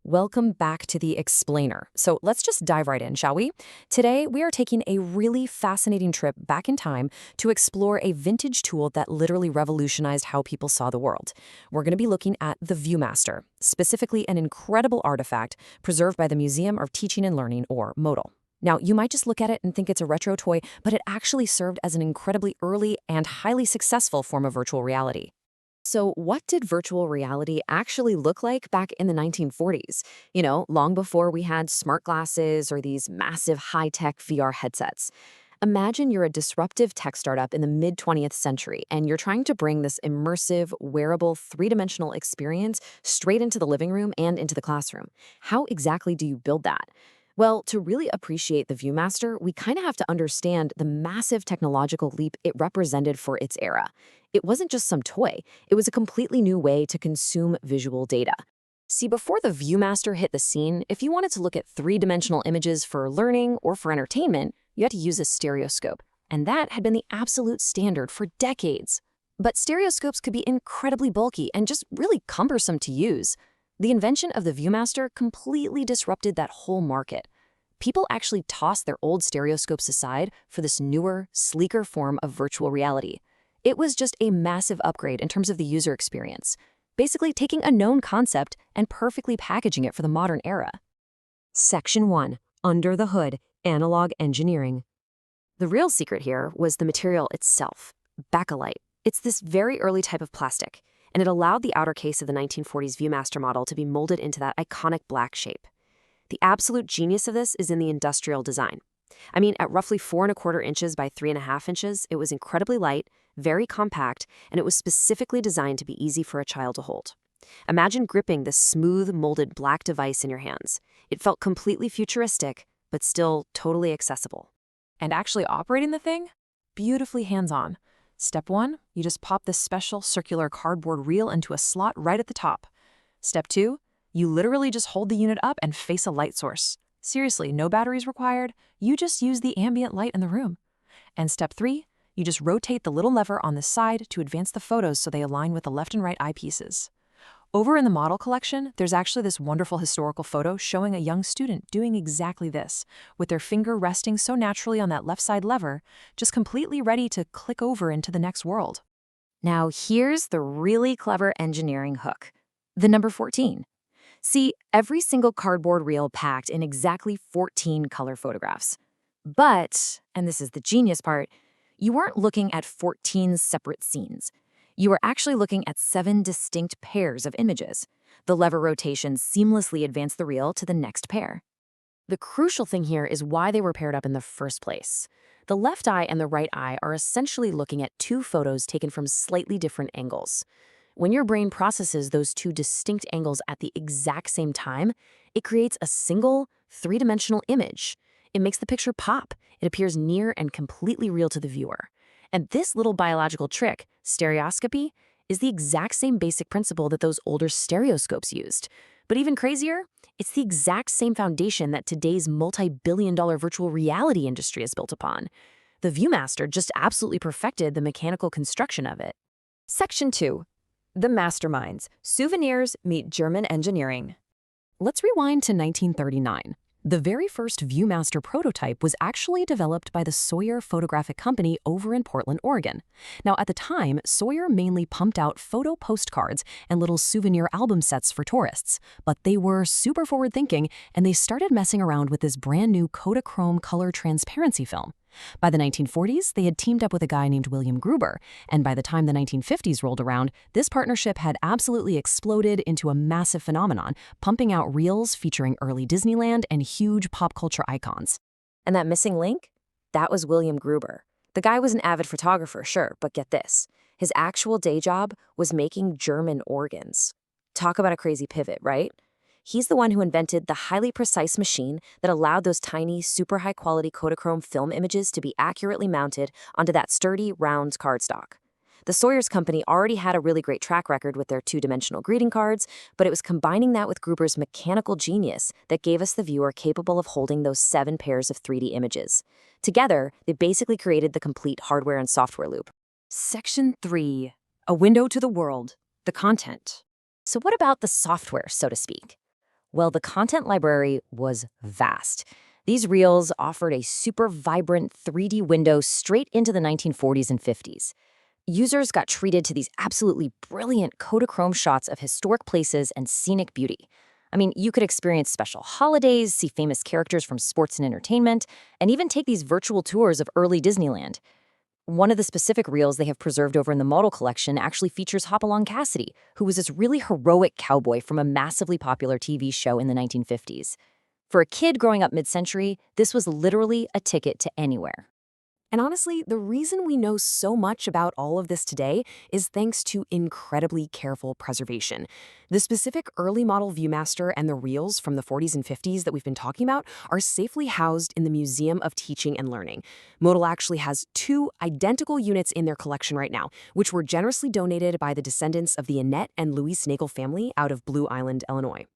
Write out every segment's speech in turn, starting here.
Welcome back to the Explainer. So let's just dive right in, shall we? Today, we are taking a really fascinating trip back in time to explore a vintage tool that literally revolutionized how people saw the world. We're going to be looking at the ViewMaster, specifically an incredible artifact preserved by the Museum of Teaching and Learning, or MOTL. Now, you might just look at it and think it's a retro toy, but it actually served as an incredibly early and highly successful form of virtual reality. So, what did virtual reality actually look like back in the 1940s? Long before we had smart glasses or these massive high-tech VR headsets. Imagine you're a disruptive tech startup in the mid-20th century, and you're trying to bring this immersive, wearable, three-dimensional experience straight into the living room and into the classroom. How exactly do you build that? Well, to really appreciate the ViewMaster, we kind of have to understand the massive technological leap it represented for its era. It wasn't just some toy, it was a completely new way to consume visual data. See, before the ViewMaster hit the scene, if you wanted to look at three-dimensional images for learning or for entertainment, you had to use a stereoscope, and that had been the absolute standard for decades. But stereoscopes could be incredibly bulky and just really cumbersome to use. The invention of the ViewMaster completely disrupted that whole market. People actually tossed their old stereoscopes aside for this newer, sleeker form of virtual reality. It was just a massive upgrade in terms of the user experience, basically taking a known concept and perfectly packaging it for the modern era. Section 1. Under the Hood, Analog Engineering. The real secret here was the material itself, bakelite. It's this very early type of plastic, and it allowed the outer case of the 1940s ViewMaster model to be molded into that iconic black shape. The absolute genius of this is in the industrial design. At roughly 4¼ inches by 3½ inches, it was incredibly light, very compact, and it was specifically designed to be easy for a child to hold. Imagine gripping this smooth, molded black device in your hands. It felt completely futuristic, but still totally accessible. And actually operating the thing? Beautifully hands-on. Step 1, you just pop this special circular cardboard reel into a slot right at the top. Step 2, you literally just hold the unit up and face a light source. Seriously, no batteries required. You just use the ambient light in the room. And step 3, you just rotate the little lever on the side to advance the photos so they align with the left and right eyepieces. Over in the model collection, there's actually this wonderful historical photo showing a young student doing exactly this, with their finger resting so naturally on that left side lever, just completely ready to click over into the next world. Now here's the really clever engineering hook. The number 14. See, every single cardboard reel packed in exactly 14 color photographs. But, and this is the genius part, you weren't looking at 14 separate scenes. You were actually looking at 7 distinct pairs of images. The lever rotation seamlessly advanced the reel to the next pair. The crucial thing here is why they were paired up in the first place. The left eye and the right eye are essentially looking at 2 photos taken from slightly different angles. When your brain processes those 2 distinct angles at the exact same time, it creates a single, 3-dimensional image. It makes the picture pop. It appears near and completely real to the viewer. And this little biological trick, stereoscopy, is the exact same basic principle that those older stereoscopes used. But even crazier, it's the exact same foundation that today's multi-billion-dollar virtual reality industry is built upon. The ViewMaster just absolutely perfected the mechanical construction of it. Section 2. The Masterminds. Souvenirs meet German engineering. Let's rewind to 1939. The very first ViewMaster prototype was actually developed by the Sawyer Photographic Company over in Portland, Oregon. Now, at the time, Sawyer mainly pumped out photo postcards and little souvenir album sets for tourists, but they were super forward-thinking, and they started messing around with this brand new Kodachrome color transparency film. By the 1940s, they had teamed up with a guy named William Gruber, and by the time the 1950s rolled around, this partnership had absolutely exploded into a massive phenomenon, pumping out reels featuring early Disneyland and huge pop culture icons. And that missing link? That was William Gruber. The guy was an avid photographer, sure, but get this. His actual day job was making German organs. Talk about a crazy pivot, right? He's the one who invented the highly precise machine that allowed those tiny, super high-quality Kodachrome film images to be accurately mounted onto that sturdy, round cardstock. The Sawyer's company already had a really great track record with their 2-dimensional greeting cards, but it was combining that with Gruber's mechanical genius that gave us the viewer capable of holding those 7 pairs of 3D images. Together, they basically created the complete hardware and software loop. Section 3. A window to the world. The content. So what about the software, so to speak? Well, the content library was vast. These reels offered a super vibrant 3D window straight into the 1940s and 50s. Users got treated to these absolutely brilliant Kodachrome shots of historic places and scenic beauty. I mean, you could experience special holidays, see famous characters from sports and entertainment, and even take these virtual tours of early Disneyland. One of the specific reels they have preserved over in the model collection actually features Hopalong Cassidy, who was this really heroic cowboy from a massively popular TV show in the 1950s. For a kid growing up mid-century, this was literally a ticket to anywhere. And honestly, the reason we know so much about all of this today is thanks to incredibly careful preservation. The specific early model Viewmaster and the reels from the 40s and 50s that we've been talking about are safely housed in the Museum of Teaching and Learning. Modal actually has two identical units in their collection right now, which were generously donated by the descendants of the Annette and Louis Nagel family out of Blue Island, Illinois.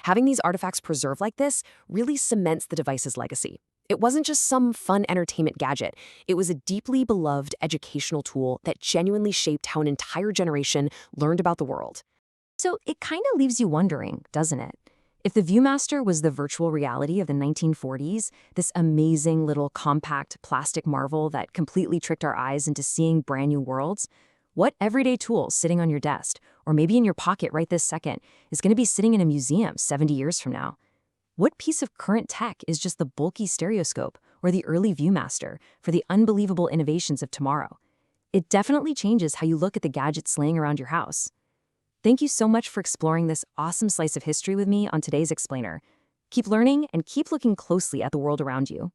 Having these artifacts preserved like this really cements the device's legacy. It wasn't just some fun entertainment gadget. It was a deeply beloved educational tool that genuinely shaped how an entire generation learned about the world. So it kind of leaves you wondering, doesn't it? If the Viewmaster was the virtual reality of the 1940s, this amazing little compact plastic marvel that completely tricked our eyes into seeing brand new worlds, what everyday tool sitting on your desk, or maybe in your pocket right this second, is going to be sitting in a museum 70 years from now? What piece of current tech is just the bulky stereoscope or the early Viewmaster for the unbelievable innovations of tomorrow? It definitely changes how you look at the gadgets laying around your house. Thank you so much for exploring this awesome slice of history with me on today's Explainer. Keep learning and keep looking closely at the world around you.